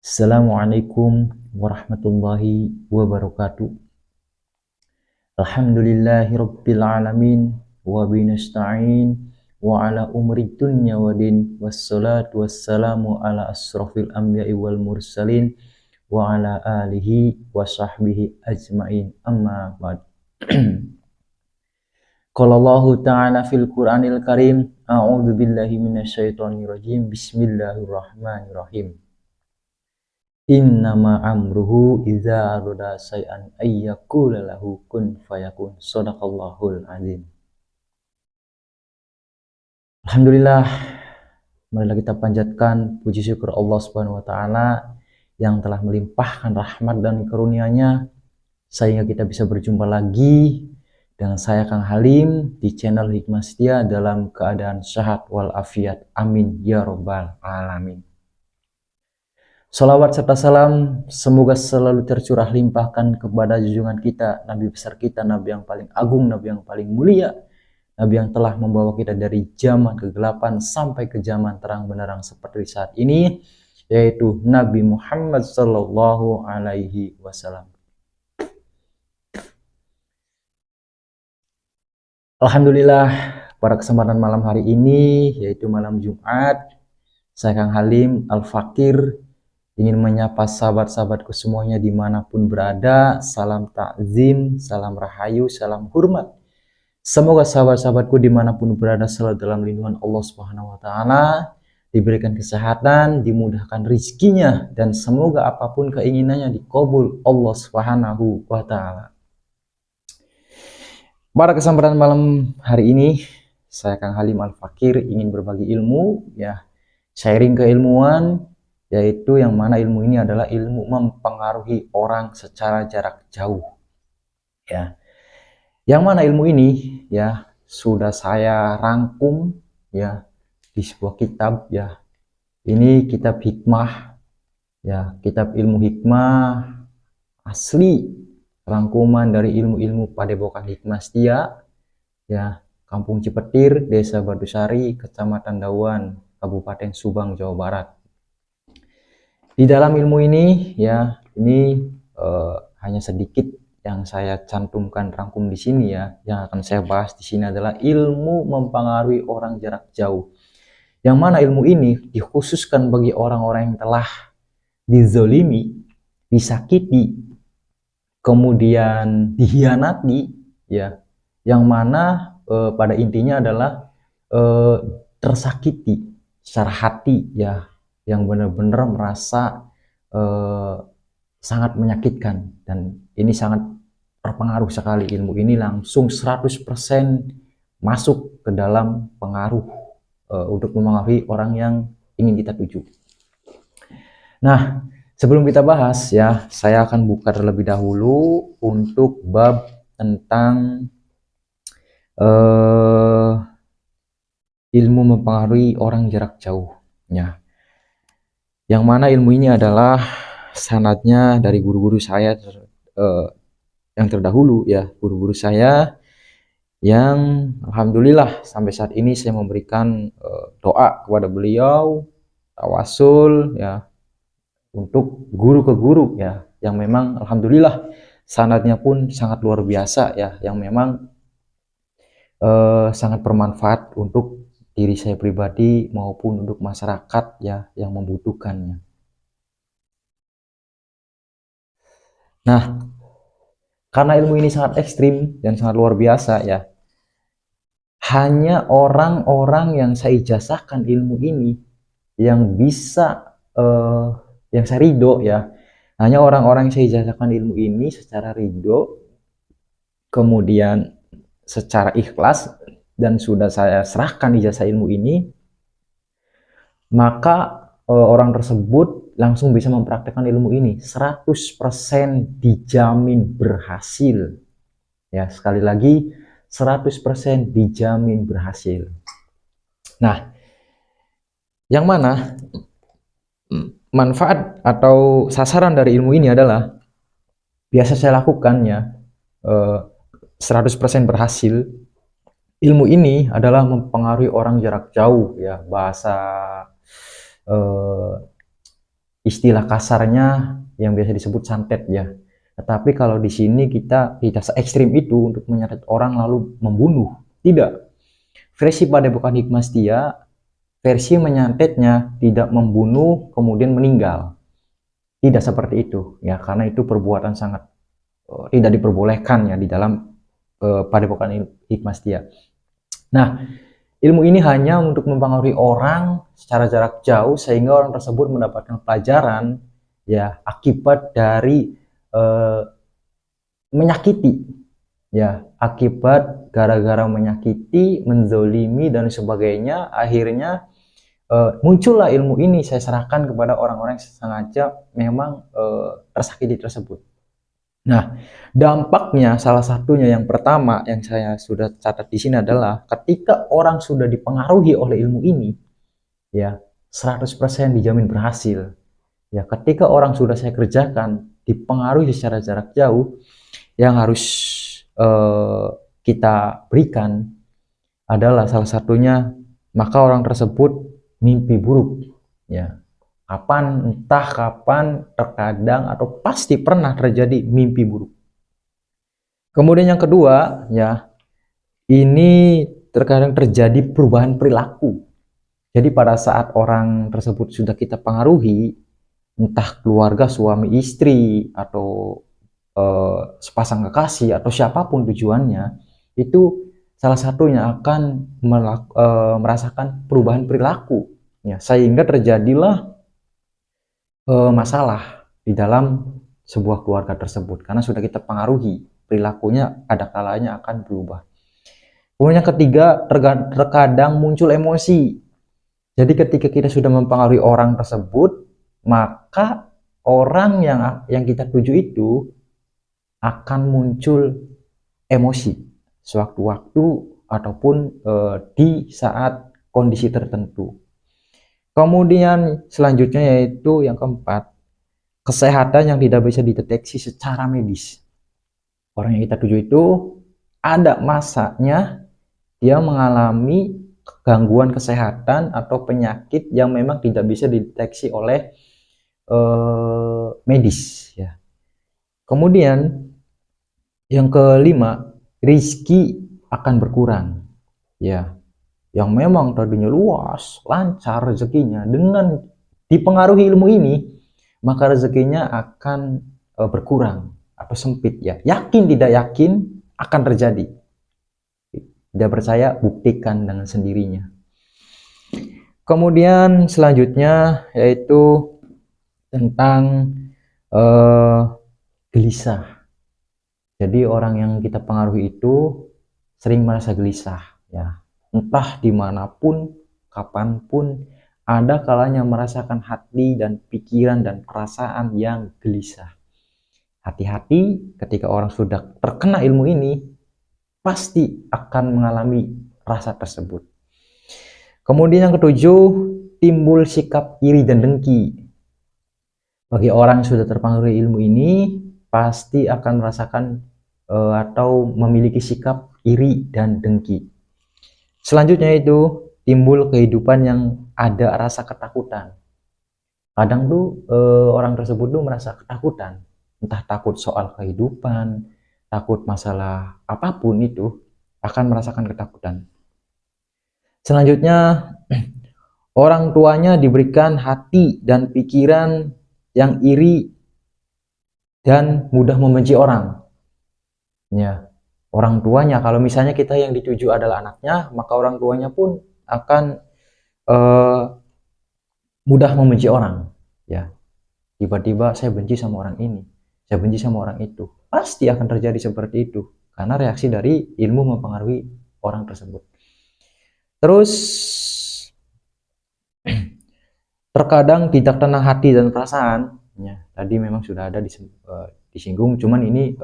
Assalamualaikum warahmatullahi wabarakatuh. Alhamdulillahi rabbil alamin wa binasta'in wa ala umri dunya wa din wassalatu wassalamu ala asrafil anbiya'i wal mursalin wa ala alihi wa sahbihi ajmain amma ba'd. Qala Allah ta'ala fil Qur'anil Karim, a'udzu billahi minasyaitonir rajim. Bismillahirrahmanirrahim. Innama amruhu idza arada syai'an ayyakula lahu kun fayakun. Shadaqallahul azim. Alhamdulillah, marilah kita panjatkan puji syukur Allah Subhanahu wa taala yang telah melimpahkan rahmat dan karunia-Nya sehingga kita bisa berjumpa lagi dengan saya Kang Halim di channel Hikmah Setia dalam keadaan sehat walafiat. Amin ya robbal alamin. Salawat serta salam semoga selalu tercurah limpahkan kepada junjungan kita, Nabi besar kita, Nabi yang paling agung, Nabi yang paling mulia, Nabi yang telah membawa kita dari zaman kegelapan sampai ke zaman terang benderang seperti saat ini, yaitu Nabi Muhammad Sallallahu Alaihi Wasallam. Alhamdulillah, pada kesempatan malam hari ini, yaitu malam Jumat, saya Kang Halim Al-Fakir ingin menyapa sahabat-sahabatku semuanya dimanapun berada. Salam takzim, salam rahayu, salam hormat. Semoga sahabat-sahabatku dimanapun berada selalu dalam lindungan Allah Subhanahu wa taala, diberikan kesehatan, dimudahkan rizkinya, dan semoga apapun keinginannya dikabul Allah Subhanahu wa taala. Pada kesempatan malam hari ini, saya Kang Halim Al-Fakir ingin berbagi ilmu, sharing keilmuan, yaitu yang mana ilmu ini adalah ilmu mempengaruhi orang secara jarak jauh. Yang mana ilmu ini sudah saya rangkum di sebuah kitab Ini kitab hikmah, kitab ilmu hikmah asli, rangkuman dari ilmu-ilmu Padepokan Hikmah Setia, Kampung Cipetir, Desa Badusari, Kecamatan Dawan, Kabupaten Subang, Jawa Barat. Di dalam ilmu ini hanya sedikit yang saya cantumkan rangkum di sini yang akan saya bahas di sini adalah ilmu mempengaruhi orang jarak jauh. Yang mana ilmu ini dikhususkan bagi orang-orang yang telah dizolimi, disakiti, kemudian dihianati, yang mana pada intinya adalah tersakiti secara hati, yang benar-benar merasa sangat menyakitkan, dan ini sangat berpengaruh sekali. Ilmu ini langsung 100% masuk ke dalam pengaruh untuk mempengaruhi orang yang ingin kita tuju. Nah, sebelum kita bahas saya akan buka terlebih dahulu untuk bab tentang ilmu mempengaruhi orang jarak jauh. Yang mana ilmu ini adalah sanadnya dari guru-guru saya yang terdahulu, guru-guru saya yang alhamdulillah sampai saat ini saya memberikan doa kepada beliau, tawasul untuk guru ke guru yang memang alhamdulillah sanadnya pun sangat luar biasa yang memang sangat bermanfaat untuk diri saya pribadi maupun untuk masyarakat yang membutuhkannya. Nah, karena ilmu ini sangat ekstrim dan sangat luar biasa hanya orang-orang yang saya ijazahkan ilmu ini yang bisa yang saya ridho hanya orang-orang yang saya ijazahkan ilmu ini secara ridho, kemudian secara ikhlas, dan sudah saya serahkan ijazah ilmu ini, maka orang tersebut langsung bisa mempraktekkan ilmu ini 100% dijamin berhasil. Sekali lagi 100% dijamin berhasil. Nah, yang mana manfaat atau sasaran dari ilmu ini adalah biasa saya lakukan 100% berhasil. Ilmu ini adalah mempengaruhi orang jarak jauh bahasa istilah kasarnya yang biasa disebut santet ya. Tetapi kalau di sini kita tidak se-ekstrim itu untuk menyantet orang lalu membunuh. Tidak. Versi Padepokan Hikmah Setia, versi menyantetnya tidak membunuh kemudian meninggal. Tidak seperti itu ya, karena itu perbuatan sangat tidak diperbolehkan ya di dalam Padepokan Hikmah Setia. Nah, ilmu ini hanya untuk mempengaruhi orang secara jarak jauh sehingga orang tersebut mendapatkan pelajaran ya akibat dari menyakiti ya, akibat gara-gara menyakiti, menzolimi dan sebagainya, akhirnya muncullah ilmu ini. Saya serahkan kepada orang-orang yang sengaja memang tersakiti tersebut. Nah, dampaknya salah satunya yang pertama yang saya sudah catat di sini adalah ketika orang sudah dipengaruhi oleh ilmu ini, ya 100% dijamin berhasil. Ya, ketika orang sudah saya kerjakan dipengaruhi secara jarak jauh, yang harus kita berikan adalah salah satunya maka orang tersebut mimpi buruk. Ya, entah kapan, terkadang atau pasti pernah terjadi mimpi buruk. Kemudian yang kedua, ya, ini terkadang terjadi perubahan perilaku. Jadi pada saat orang tersebut sudah kita pengaruhi, entah keluarga, suami, istri, atau sepasang kekasih, atau siapapun tujuannya, itu salah satunya akan merasakan perubahan perilaku. Ya, sehingga terjadilah masalah di dalam sebuah keluarga tersebut karena sudah kita pengaruhi, perilakunya ada kalanya akan berubah. Kemudian yang ketiga, terkadang muncul emosi. Jadi ketika kita sudah mempengaruhi orang tersebut, maka orang yang kita tuju itu akan muncul emosi sewaktu-waktu ataupun di saat kondisi tertentu. Kemudian selanjutnya yaitu yang keempat, kesehatan yang tidak bisa dideteksi secara medis. Orang yang kita tuju itu ada masanya dia mengalami gangguan kesehatan atau penyakit yang memang tidak bisa dideteksi oleh medis ya. Kemudian yang kelima, rezeki akan berkurang ya. Yang memang tadinya luas, lancar rezekinya, dengan dipengaruhi ilmu ini, maka rezekinya akan berkurang atau sempit ya. Yakin tidak yakin akan terjadi. Tidak percaya, buktikan dengan sendirinya. Kemudian selanjutnya yaitu tentang gelisah. Jadi orang yang kita pengaruhi itu sering merasa gelisah ya. Entah dimanapun, kapanpun, ada kalanya merasakan hati dan pikiran dan perasaan yang gelisah. Hati-hati ketika orang sudah terkena ilmu ini, pasti akan mengalami rasa tersebut. Kemudian yang ketujuh, timbul sikap iri dan dengki. Bagi orang yang sudah terpengaruhi ilmu ini, pasti akan merasakan atau memiliki sikap iri dan dengki. Selanjutnya itu timbul kehidupan yang ada rasa ketakutan. Kadang tuh orang tersebut tuh merasa ketakutan, entah takut soal kehidupan, takut masalah apapun itu, akan merasakan ketakutan. Selanjutnya orang tuanya diberikan hati dan pikiran yang iri dan mudah membenci orang. Ya. Orang tuanya, kalau misalnya kita yang dituju adalah anaknya, maka orang tuanya pun akan mudah membenci orang ya. Tiba-tiba saya benci sama orang ini, saya benci sama orang itu, pasti akan terjadi seperti itu karena reaksi dari ilmu mempengaruhi orang tersebut. Terus terkadang tidak tenang hati dan perasaan ya, tadi memang sudah ada disinggung, cuman ini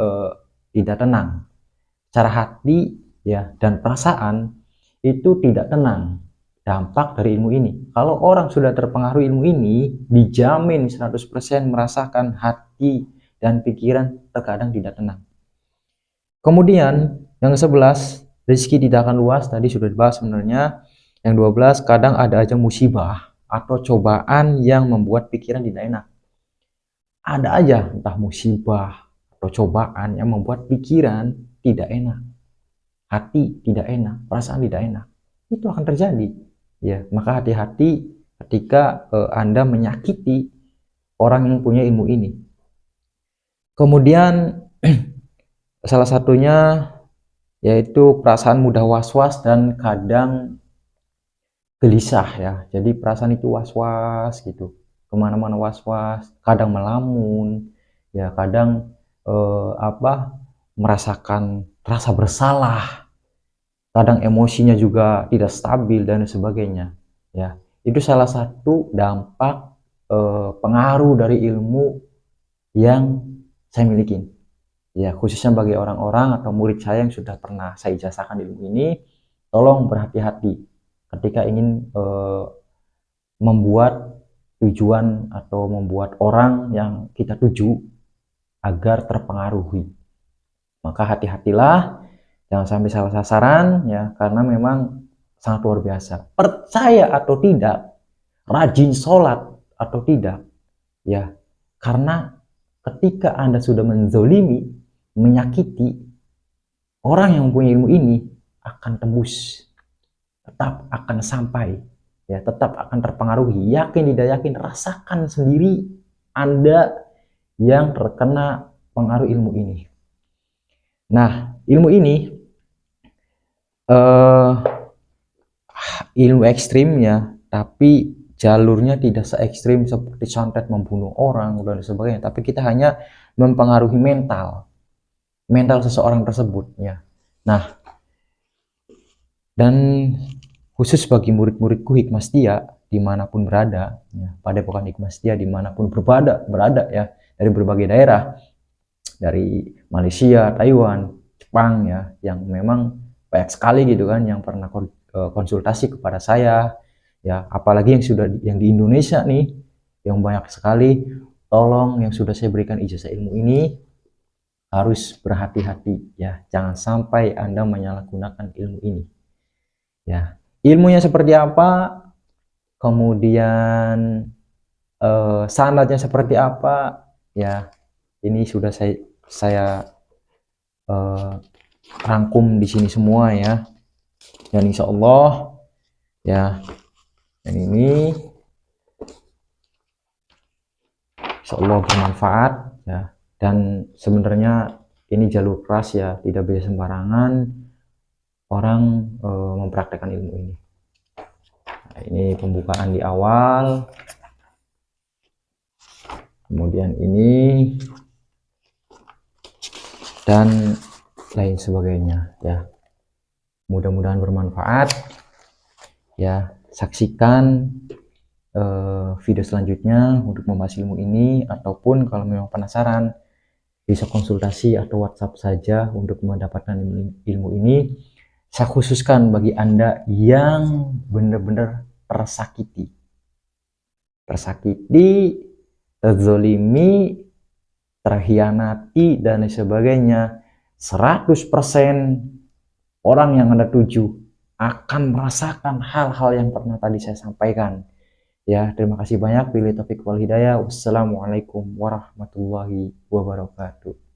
tidak tenang secara hati ya dan perasaan itu tidak tenang. Dampak dari ilmu ini, kalau orang sudah terpengaruh ilmu ini, dijamin 100% merasakan hati dan pikiran terkadang tidak tenang. Kemudian yang ke-11, rezeki tidak akan luas, tadi sudah dibahas sebenarnya. Yang 12, kadang ada aja musibah atau cobaan yang membuat pikiran tidak enak. ada aja entah musibah atau cobaan yang membuat pikiran tidak enak, hati tidak enak, perasaan tidak enak. Itu akan terjadi. Ya, maka hati-hati ketika Anda menyakiti orang yang punya ilmu ini. Kemudian salah satunya yaitu perasaan mudah was-was dan kadang gelisah ya. Jadi perasaan itu was-was gitu, kemana-mana was-was, kadang melamun, ya kadang merasakan rasa bersalah, kadang emosinya juga tidak stabil dan sebagainya. Ya, itu salah satu dampak pengaruh dari ilmu yang saya miliki. Ya, khususnya bagi orang-orang atau murid saya yang sudah pernah saya ijazahkan ilmu ini, tolong berhati-hati ketika ingin membuat tujuan atau membuat orang yang kita tuju agar terpengaruhi. Maka hati-hatilah, jangan sampai salah sasaran ya, karena memang sangat luar biasa. Percaya atau tidak, rajin sholat atau tidak, ya, karena ketika Anda sudah menzolimi, menyakiti, orang yang mempunyai ilmu ini akan tembus, tetap akan sampai, ya, tetap akan terpengaruhi. Yakin tidak yakin, rasakan sendiri Anda yang terkena pengaruh ilmu ini. Nah, ilmu ini ilmu ekstrim ya, tapi jalurnya tidak se ekstrim seperti santet membunuh orang dan sebagainya, tapi kita hanya mempengaruhi mental seseorang tersebut ya. Nah, dan khusus bagi murid-muridku Hikmasetia dimanapun berada ya, Padepokan Hikmasetia dimanapun berada ya, dari berbagai daerah, dari Malaysia, Taiwan, Jepang ya, yang memang banyak sekali gitu kan yang pernah konsultasi kepada saya ya, apalagi yang di Indonesia nih yang banyak sekali. Tolong yang sudah saya berikan ijazah ilmu ini harus berhati-hati ya, jangan sampai Anda menyalahgunakan ilmu ini ya. Ilmunya seperti apa, kemudian sanadnya seperti apa ya, ini sudah saya rangkum di sini semua ya, dan insya Allah ya, dan ini insya Allah bermanfaat ya. Dan sebenarnya ini jalur keras ya, tidak bisa sembarangan orang mempraktekkan ilmu ini. Nah, ini pembukaan di awal, kemudian ini dan lain sebagainya ya. Mudah-mudahan bermanfaat ya. Saksikan video selanjutnya untuk membahas ilmu ini, ataupun kalau memang penasaran bisa konsultasi atau WhatsApp saja untuk mendapatkan ilmu ini. Saya khususkan bagi Anda yang benar-benar tersakiti, terzolimi, terhianati dan sebagainya. 100% orang yang Anda tuju akan merasakan hal-hal yang pernah tadi saya sampaikan ya. Terima kasih banyak. Billahi taufiq wal hidayah. Wassalamualaikum warahmatullahi wabarakatuh.